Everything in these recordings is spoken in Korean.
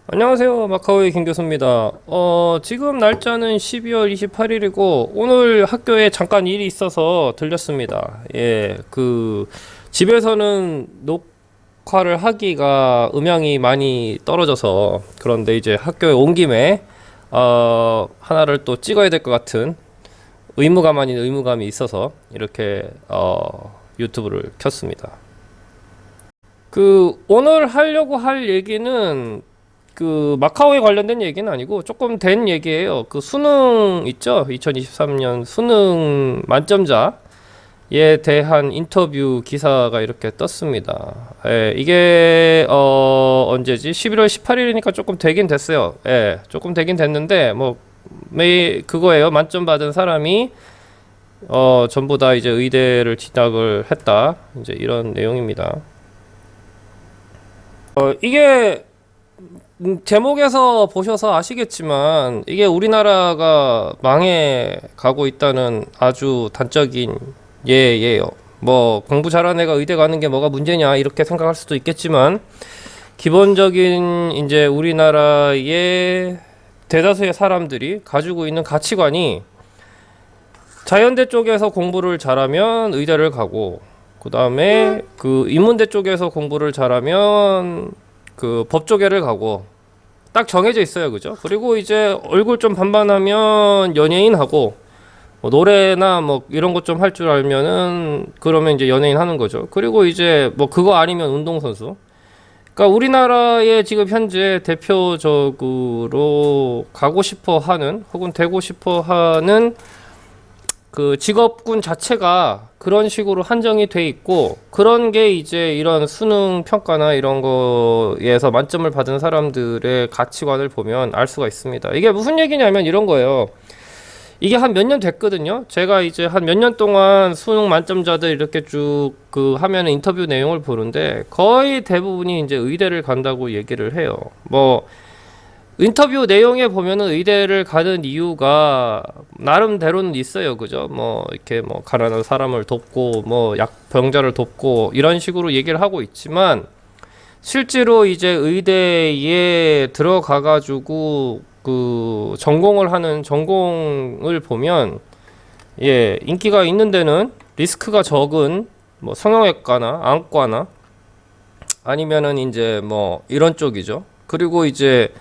안녕하세요. 마카오의 김 교수입니다. 지금 날짜는 12월 28일이고, 오늘 학교에 잠깐 일이 있어서 들렸습니다. 예, 집에서는 녹화를 하기가 음향이 많이 떨어져서, 그런데 이제 학교에 온 김에, 하나를 또 찍어야 될 것 같은 의무감 아닌 의무감이 있어서, 이렇게, 유튜브를 켰습니다. 오늘 하려고 할 얘기는 마카오에 관련된 얘기는 아니고 조금 된 얘기예요. 수능 있죠? 2023년 수능 만점자에 대한 인터뷰 기사가 이렇게 떴습니다. 예, 이게 언제지? 11월 18일이니까 조금 되긴 됐어요. 예, 조금 되긴 됐는데 뭐 매일 그거예요. 만점 받은 사람이 전부 다 이제 의대를 진학을 했다. 이제 이런 내용입니다. 이게 제목에서 보셔서 아시겠지만 이게 우리나라가 망해 가고 있다는 아주 단적인 예예요. 뭐 공부 잘하는 애가 의대 가는 게 뭐가 문제냐 이렇게 생각할 수도 있겠지만 기본적인 이제 우리나라의 대다수의 사람들이 가지고 있는 가치관이 자연대 쪽에서 공부를 잘하면 의대를 가고 그 다음에 인문대 쪽에서 공부를 잘하면 법조계를 가고 딱 정해져 있어요. 그죠? 그리고 이제 얼굴 좀 반반하면 연예인하고 뭐 노래나 뭐 이런 것 좀 할 줄 알면은 그러면 이제 연예인 하는 거죠. 그리고 이제 뭐 그거 아니면 운동선수. 그러니까 우리나라에 지금 현재 대표적으로 가고 싶어 하는 혹은 되고 싶어 하는 직업군 자체가 그런 식으로 한정이 돼 있고 그런 게 이제 이런 수능 평가나 이런 거에서 만점을 받은 사람들의 가치관을 보면 알 수가 있습니다. 이게 무슨 얘기냐면 이런 거예요. 이게 한 몇 년 됐거든요. 제가 이제 한 몇 년 동안 수능 만점자들 이렇게 쭉 하면은 인터뷰 내용을 보는데 거의 대부분이 이제 의대를 간다고 얘기를 해요. 뭐 인터뷰 내용에 보면은 의대를 가는 이유가 나름대로는 있어요. 그죠? 뭐 이렇게 뭐 가난한 사람을 돕고 뭐 병자를 돕고 이런 식으로 얘기를 하고 있지만 실제로 이제 의대에 들어가 가지고 전공을 하는 전공을 보면 예, 인기가 있는 데는 리스크가 적은 뭐 성형외과나 안과나 아니면은 이제 뭐 이런 쪽이죠. 그리고 이제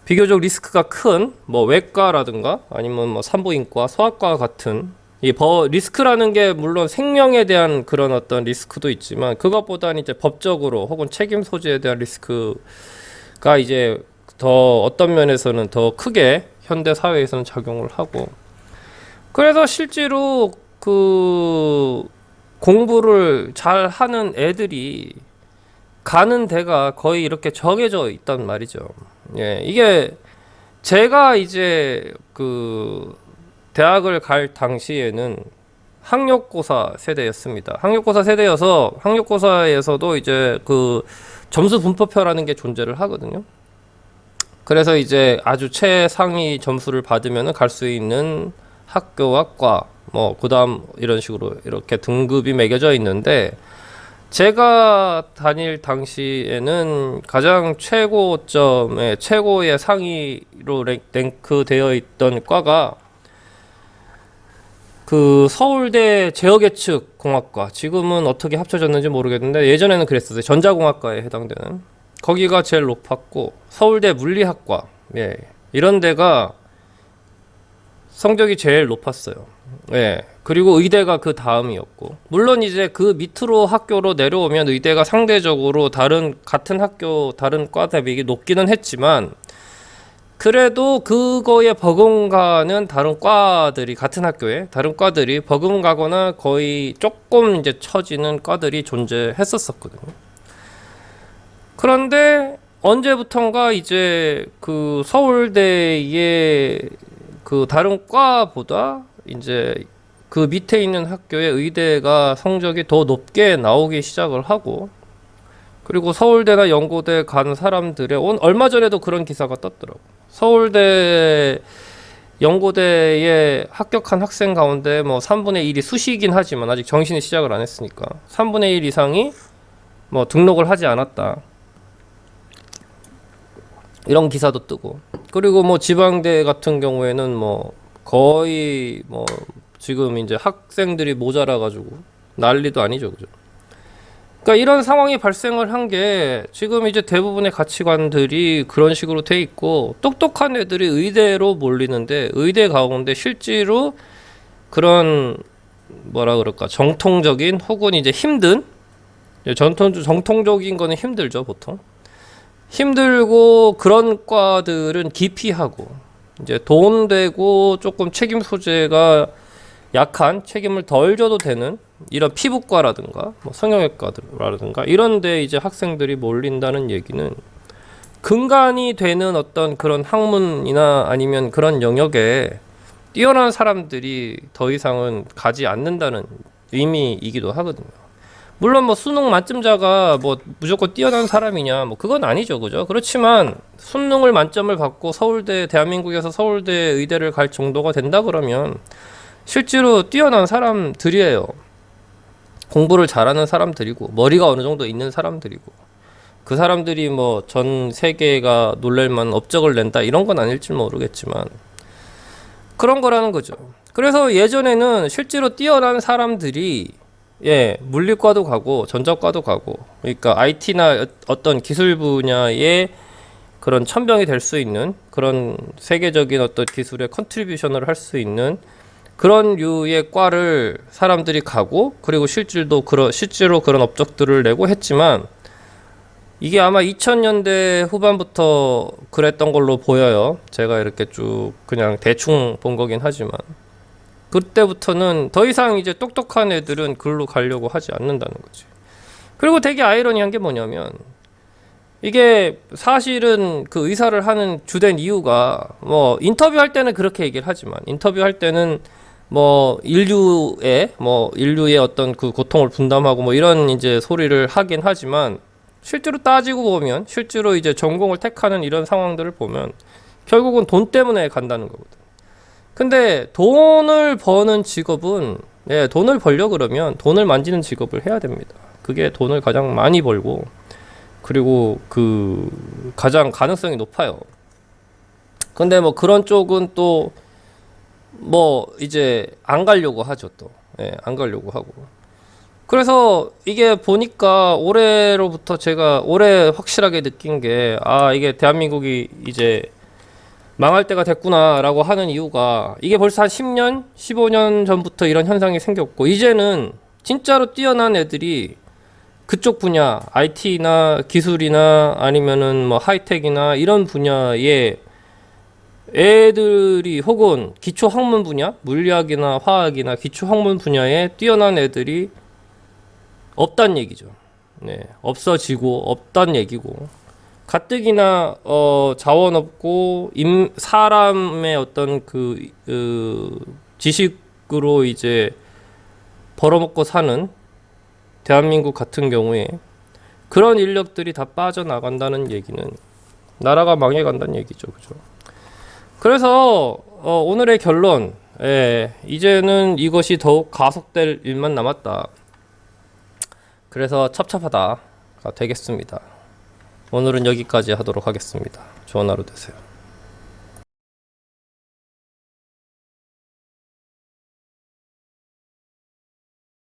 비교적 리스크가 큰 뭐 외과라든가 아니면 뭐 산부인과, 소아과 같은 리스크라는 게 물론 생명에 대한 그런 어떤 리스크도 있지만 그것보다는 이제 법적으로 혹은 책임 소지에 대한 리스크가 이제 더 어떤 면에서는 더 크게 현대 사회에서는 작용을 하고 그래서 실제로 공부를 잘 하는 애들이 가는 데가 거의 이렇게 정해져 있단 말이죠. 예, 이게 제가 이제 대학을 갈 당시에는 학력고사 세대였습니다. 학력고사 세대여서 학력고사에서도 이제 점수 분포표라는 게 존재를 하거든요. 그래서 이제 아주 최상위 점수를 받으면 갈 수 있는 학교와 과, 뭐 그다음 이런 식으로 이렇게 등급이 매겨져 있는데 제가 다닐 당시에는 가장 최고의 상위로 랭크 되어 있던 과가 서울대 제어계측 공학과, 지금은 어떻게 합쳐졌는지 모르겠는데 예전에는 그랬었어요. 전자공학과에 해당되는 거기가 제일 높았고 서울대 물리학과, 예, 이런 데가 성적이 제일 높았어요. 예. 그리고 의대가 그 다음이었고. 물론 이제 그 밑으로 학교로 내려오면 의대가 상대적으로 같은 학교, 다른 과 대비 높기는 했지만, 그래도 그거에 버금가는 같은 학교에, 다른 과들이 버금가거나 거의 조금 이제 처지는 과들이 존재했었거든요. 그런데 언제부턴가 이제 서울대의 다른 과보다 이제 밑에 있는 학교의 의대가 성적이 더 높게 나오기 시작을 하고 그리고 서울대나 연고대 간 사람들의 얼마 전에도 그런 기사가 떴더라고. 서울대 연고대에 합격한 학생 가운데 뭐 3분의 1이 수시이긴 하지만 아직 정시는 시작을 안 했으니까 3분의 1 이상이 뭐 등록을 하지 않았다. 이런 기사도 뜨고. 그리고 뭐 지방대 같은 경우에는 뭐 거의 뭐 지금 이제 학생들이 모자라 가지고 난리도 아니죠. 그죠? 그러니까 이런 상황이 발생을 한 게 지금 이제 대부분의 가치관들이 그런 식으로 돼 있고, 똑똑한 애들이 의대로 몰리는데 의대 가운데 실제로 그런 뭐라 그럴까, 정통적인 혹은 이제 힘든, 정통적인 거는 힘들죠 보통. 힘들고 그런 과들은 기피하고, 이제 돈 되고 조금 책임 소재가 약한, 책임을 덜 져도 되는 이런 피부과라든가 뭐 성형외과라든가 이런데 이제 학생들이 몰린다는 얘기는 근간이 되는 어떤 그런 학문이나 아니면 그런 영역에 뛰어난 사람들이 더 이상은 가지 않는다는 의미이기도 하거든요. 물론 뭐 수능 만점자가 뭐 무조건 뛰어난 사람이냐, 뭐 그건 아니죠, 그죠? 그렇지만 수능을 만점을 받고 서울대, 대한민국에서 서울대 의대를 갈 정도가 된다 그러면 실제로 뛰어난 사람들이에요. 공부를 잘하는 사람들이고 머리가 어느 정도 있는 사람들이고, 그 사람들이 뭐 전 세계가 놀랄만한 업적을 낸다 이런 건 아닐지 모르겠지만 그런 거라는 거죠. 그래서 예전에는 실제로 뛰어난 사람들이 물리과도 가고 전자과도 가고, 그러니까 IT나 어떤 기술 분야의 그런 천병이 될 수 있는, 그런 세계적인 어떤 기술에 컨트리뷰션을 할 수 있는 그런 류의 과를 사람들이 가고, 그리고 실제로 그런 업적들을 내고 했지만, 이게 아마 2000년대 후반부터 그랬던 걸로 보여요. 제가 이렇게 쭉 그냥 대충 본 거긴 하지만, 그때부터는 더 이상 이제 똑똑한 애들은 글로 가려고 하지 않는다는 거지. 그리고 되게 아이러니한 게 뭐냐면, 이게 사실은 그 의사를 하는 주된 이유가, 뭐 인터뷰할 때는 그렇게 얘기를 하지만, 인터뷰할 때는 뭐 인류의 어떤 그 고통을 분담하고 뭐 이런 이제 소리를 하긴 하지만, 실제로 따지고 보면, 실제로 이제 전공을 택하는 이런 상황들을 보면 결국은 돈 때문에 간다는 거거든. 근데 돈을 버는 직업은, 돈을 벌려 그러면 돈을 만지는 직업을 해야 됩니다. 그게 돈을 가장 많이 벌고, 그리고 그 가장 가능성이 높아요. 근데 뭐 그런 쪽은 또 뭐 이제 안 가려고 하죠. 또 안 가려고 하고. 그래서 이게 보니까 올해로부터 제가 올해 확실하게 느낀 게, 이게 대한민국이 이제 망할 때가 됐구나라고 하는 이유가, 이게 벌써 한 10년, 15년 전부터 이런 현상이 생겼고, 이제는 진짜로 뛰어난 애들이 그쪽 분야, IT나 기술이나 아니면은 뭐 하이텍이나 이런 분야에 애들이, 혹은 기초 학문 분야, 물리학이나 화학이나 기초 학문 분야에 뛰어난 애들이 없단 얘기죠. 없어지고 없단 얘기고, 가뜩이나 자원 없고 사람의 어떤 그 지식으로 이제 벌어먹고 사는 대한민국 같은 경우에 그런 인력들이 다 빠져나간다는 얘기는 나라가 망해간다는 얘기죠, 그죠? 그래서 오늘의 결론, 이제는 이것이 더욱 가속될 일만 남았다. 그래서 첩첩하다 되겠습니다. 오늘은 여기까지 하도록 하겠습니다. 좋은 하루 되세요.